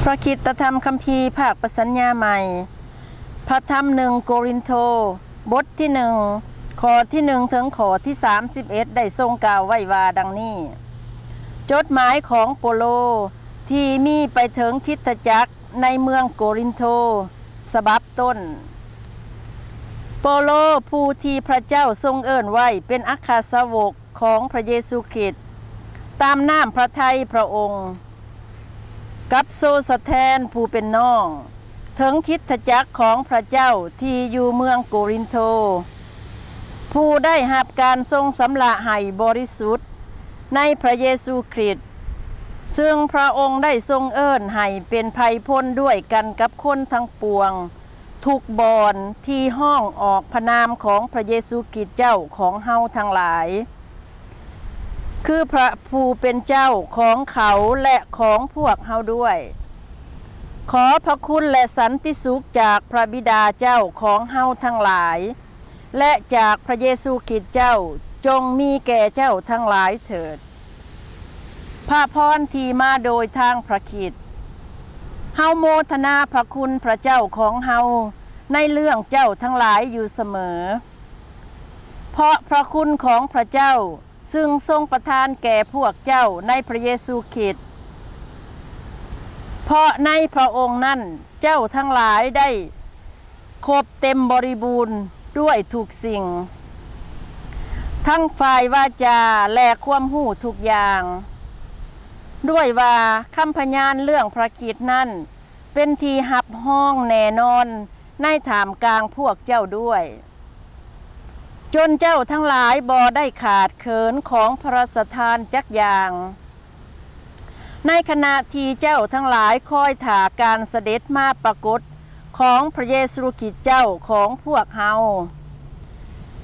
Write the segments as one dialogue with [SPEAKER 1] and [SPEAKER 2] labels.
[SPEAKER 1] พระคริสตธรรมคัมภีร์ภาคประสัญญาใหม่พระธรรม1 โครินโธบทที่1ข้อที่1ถึงข้อที่31ได้ทรงกล่าวไว้ว่าดังนี้จดหมายของโปโลที่มีไปถึงคริสตจักรในเมืองโครินโธฉบับต้นโปโลผู้ที่พระเจ้าทรงเอิ้นไว้เป็นอัครสาวกของพระเยซูคริสต์ตามน้ำพระทัยพระองค์กับโซสแทนผู้เป็นน้องถึงคริสตจักรของพระเจ้าที่อยู่เมืองโกรินโธผู้ได้รับการทรงสำระให้บริสุทธิ์ในพระเยซูคริสต์ซึ่งพระองค์ได้ทรงเอิ้นให้เป็นไพพ้นด้วยกันกับคนทั้งปวงทุกบอนที่ห้องออกพระนามของพระเยซูคริสต์เจ้าของเฮาทั้งหลายคือพระผู้เป็นเจ้าของเขาและของพวกเฮาด้วยขอพระคุณและสันติสุขจากพระบิดาเจ้าของเฮาทั้งหลายและจากพระเยซูคริสต์เจ้าจงมีแก่เจ้าทั้งหลายเถิดพระพรที่มาโดยทางพระคริสต์เฮาโมทนาพระคุณพระเจ้าของเฮาในเรื่องเจ้าทั้งหลายอยู่เสมอเพราะพระคุณของพระเจ้าซึ่งทรงประทานแก่พวกเจ้าในพระเยซูคริสต์เพราะในพระองค์นั้นเจ้าทั้งหลายได้ครบเต็มบริบูรณ์ด้วยทุกสิ่งทั้งฝ่ายวาจาและความรู้ทุกอย่างด้วยว่าคำพยานเรื่องพระคริสต์นั้นเป็นที่หับห้องแน่นอนในท่ามกลางพวกเจ้าด้วยจนเจ้าทั้งหลายบ่ได้ขาดเขินของพระราชทานจักอย่างในขณะที่เจ้าทั้งหลายคอยถ่าการเสด็จมาปรากฏของพระเยซูคริสต์เจ้าของพวกเฮา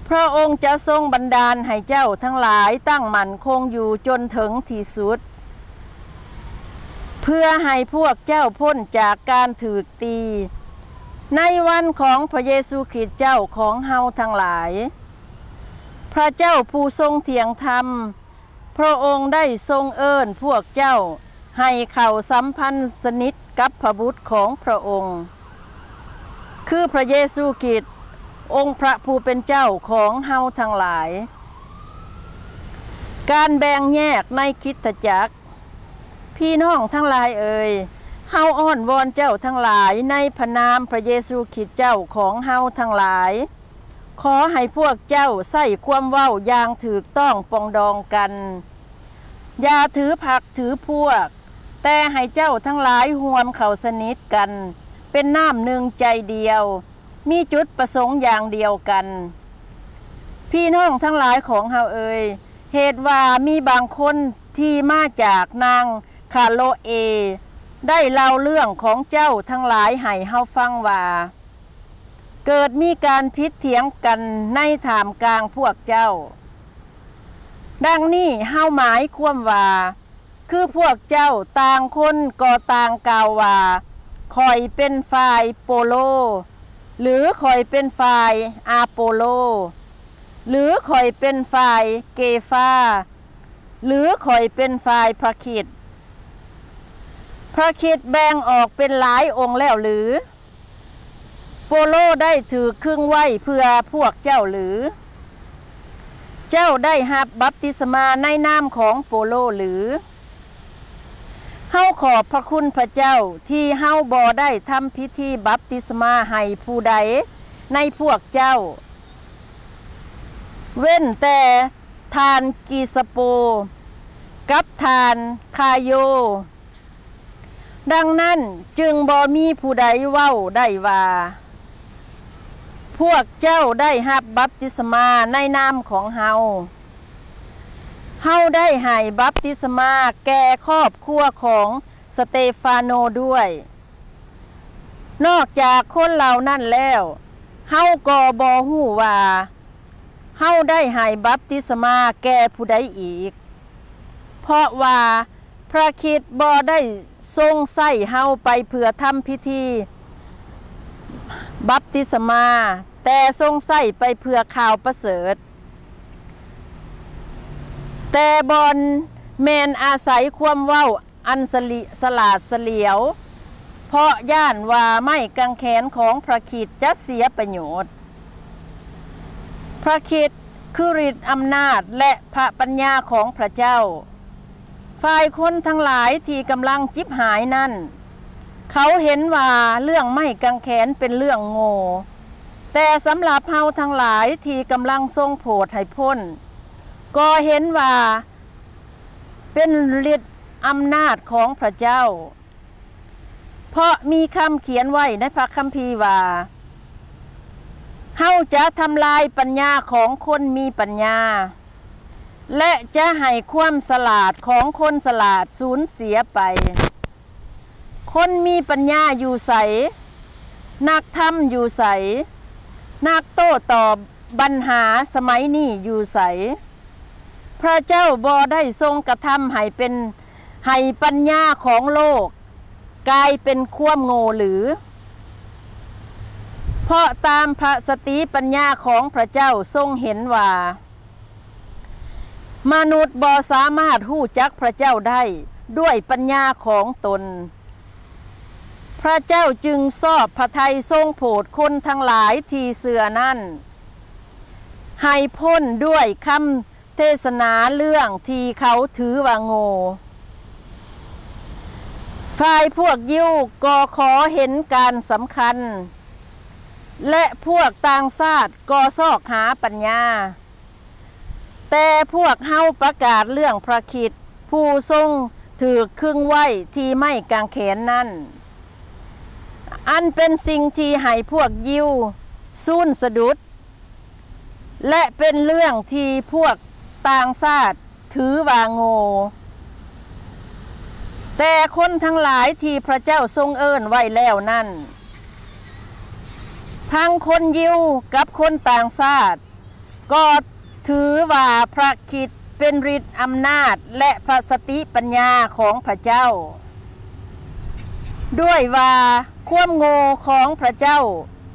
[SPEAKER 1] พระองค์จะทรงบันดาลให้เจ้าทั้งหลายตั้งมั่นคงอยู่จนถึงที่สุดเพื่อให้พวกเจ้าพ้นจากการถูกตีในวันของพระเยซูคริสต์เจ้าของเฮาทั้งหลายพระเจ้าผู้ทรงเที่ยงธรรมพระองค์ได้ทรงเอิ้นพวกเจ้าให้เข้าสัมพันธ์สนิทกับพระบุตรของพระองค์คือพระเยซูคริสต์องค์พระผู้เป็นเจ้าของเฮาทั้งหลายการแบ่งแยกในคริสตจักรพี่น้องทั้งหลายเอ่ยเฮาอ้อนวอนเจ้าทั้งหลายในพระนามพระเยซูคริสต์เจ้าของเฮาทั้งหลายขอให้พวกเจ้าใส่ความเว้าอย่างถูกต้องปองดองกันอย่าถือผักถือพวกแต่ให้เจ้าทั้งหลายห่วมเข้าสนิทกันเป็นน้ำหนึ่งใจเดียวมีจุดประสงค์อย่างเดียวกันพี่น้องทั้งหลายของเฮาเอ่ยเหตุว่ามีบางคนที่มาจากนางคาโลเอได้เล่าเรื่องของเจ้าทั้งหลายให้เฮาฟังว่าเกิดมีการพิษเถียงกันในท่ามกลางพวกเจ้าดังนี้เฮาหมายความว่าคือพวกเจ้าต่างคนก็ต่างกล่าวว่าคอยเป็นฝ่ายโปโลหรือคอยเป็นฝ่ายอาโปโลหรือคอยเป็นฝ่ายเกฟาหรือคอยเป็นฝ่ายพระคริสต์พระคริสต์แบ่งออกเป็นหลายองค์แล้วหรือโปโลได้ถือครึ่งไว้เพื่อพวกเจ้าหรือเจ้าได้รับบัพติศมาในนามของโปโลหรือเฮาขอบพระคุณพระเจ้าที่เฮาบ่ได้ทำพิธีบัพติศมาให้ผู้ใดในพวกเจ้าเว้นแต่ทานกีสโปกับทานคาโยดังนั้นจึงบ่มีผู้ใดเว้าได้ว่าพวกเจ้าได้รับบัพติศมาในนามของเฮาได้ให้บัพติศมาแก่ครอบครัวของสเตฟานโนด้วยนอกจากคนเหล่านั้นแล้วเฮาก็บ่ฮู้ว่าเฮาได้ให้บัพติศมาแก่ผู้ใดอีกเพราะว่าพระคริสต์บ่ได้ทรงใส่เฮาไปเพื่อทำพิธีบัพติศมาแต่ทรงใส่ไปเพื่อข่าวประเสริฐแต่บอนแมนอาศัยความเว้าอันสลาดเฉลียว เพราะย่านว่าไม่กังแขนของพระคริสต์จะเสียประโยชน์พระคริสต์คือฤทธิ์อำนาจและพระปัญญาของพระเจ้าฝ่ายคนทั้งหลายที่กำลังจิบหายนั่นเขาเห็นว่าเรื่องไม่กังแขนเป็นเรื่องโง่แต่สำหรับเฮาทั้งหลายที่กำลังทรงโปรดให้พ้นก็เห็นว่าเป็นฤทธิ์อำนาจของพระเจ้าเพราะมีคำเขียนไว้ในพระคัมภีร์ว่าเฮาจะทำลายปัญญาของคนมีปัญญาและจะให้ความฉลาดของคนฉลาดสูญเสียไปคนมีปัญญาอยู่ไสนักธรรมอยู่ไสนักโต้ตอบปัญหาสมัยนี้อยู่ไสพระเจ้าบ่ได้ทรงกระทำให้ปัญญาของโลกกลายเป็นความโง่หรือเพราะตามพระสติปัญญาของพระเจ้าทรงเห็นว่ามนุษย์บ่สามารถรู้จักพระเจ้าได้ด้วยปัญญาของตนพระเจ้าจึงทอดพระทัยทรงโปรดคนทั้งหลายที่เชื่อนั้นให้พ้นด้วยคำเทศนาเรื่องที่เขาถือว่าโง่ฝ่ายพวกยิวก็ขอเห็นการสำคัญและพวกต่างชาติก็ซอกหาปัญญาแต่พวกเฮาประกาศเรื่องพระคริสต์ผู้ทรงถือครึ่งไว้ที่ไม่กางแขนนั้นอันเป็นสิ่งที่ให้พวกยิวสูญสะดุดและเป็นเรื่องที่พวกต่างชาติถือว่าโง่แต่คนทั้งหลายที่พระเจ้าทรงเอิ้นไว้แล้วนั่นทั้งคนยิวกับคนต่างชาติก็ถือว่าพระคริสต์เป็นฤทธิ์อำนาจและพระสติปัญญาของพระเจ้าด้วยว่าความโง่ของพระเจ้า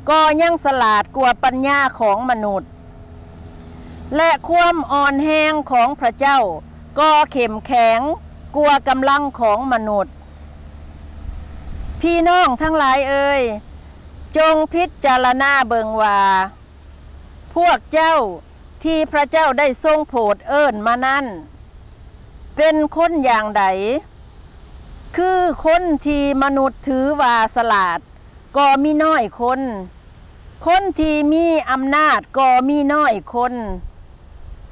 [SPEAKER 1] ก็ยังฉลาดกว่าปัญญาของมนุษย์และความอ่อนแรงของพระเจ้าก็เข้มแข็งกว่ากำลังของมนุษย์พี่น้องทั้งหลายเอ่ยจงพิจารณาเบิ่งว่าพวกเจ้าที่พระเจ้าได้ทรงโปรดเอิ้นมานั้นเป็นคนอย่างใดคือคนที่มนุษย์ถือว่าฉลาดก็มีน้อยคนคนที่มีอำนาจก็มีน้อยคน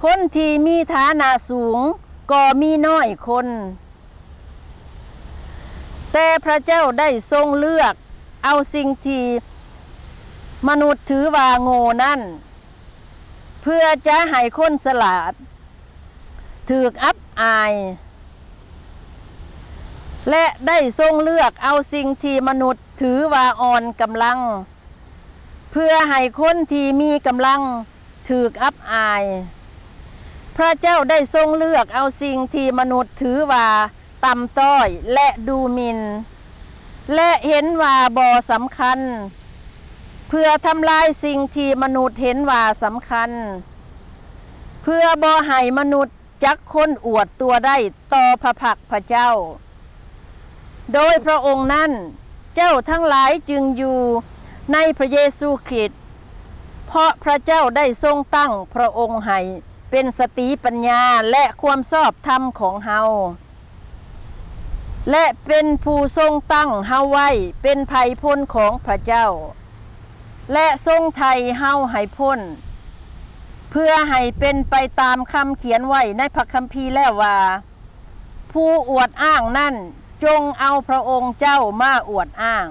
[SPEAKER 1] คนที่มีฐานะสูงก็มีน้อยคนแต่พระเจ้าได้ทรงเลือกเอาสิ่งที่มนุษย์ถือว่าโง่นั่นเพื่อจะให้คนฉลาดถูกอับอายและได้ทรงเลือกเอาสิ่งที่มนุษย์ถือว่าอ่อนกำลังเพื่อให้คนที่มีกำลังถูกอับอายพระเจ้าได้ทรงเลือกเอาสิ่งที่มนุษย์ถือว่าต่ำต้อยและดูหมิ่นและเห็นว่าบ่สำคัญเพื่อทำลายสิ่งที่มนุษย์เห็นว่าสำคัญเพื่อบ่ให้มนุษย์จักคนอวดตัวได้ต่อพระพักพระเจ้าโดยพระองค์นั้นเจ้าทั้งหลายจึงอยู่ในพระเยซูคริสต์เพราะพระเจ้าได้ทรงตั้งพระองค์ให้เป็นสติปัญญาและความชอบธรรมของเฮาและเป็นผู้ทรงตั้งเฮาไว้เป็นไผ่พ้นของพระเจ้าและทรงไถ่เฮาให้พ้นเพื่อให้เป็นไปตามคำเขียนไว้ในพระคัมภีร์แล้วว่าผู้อวดอ้างนั่นจงเอาพระองค์เจ้ามาอวดอ้าง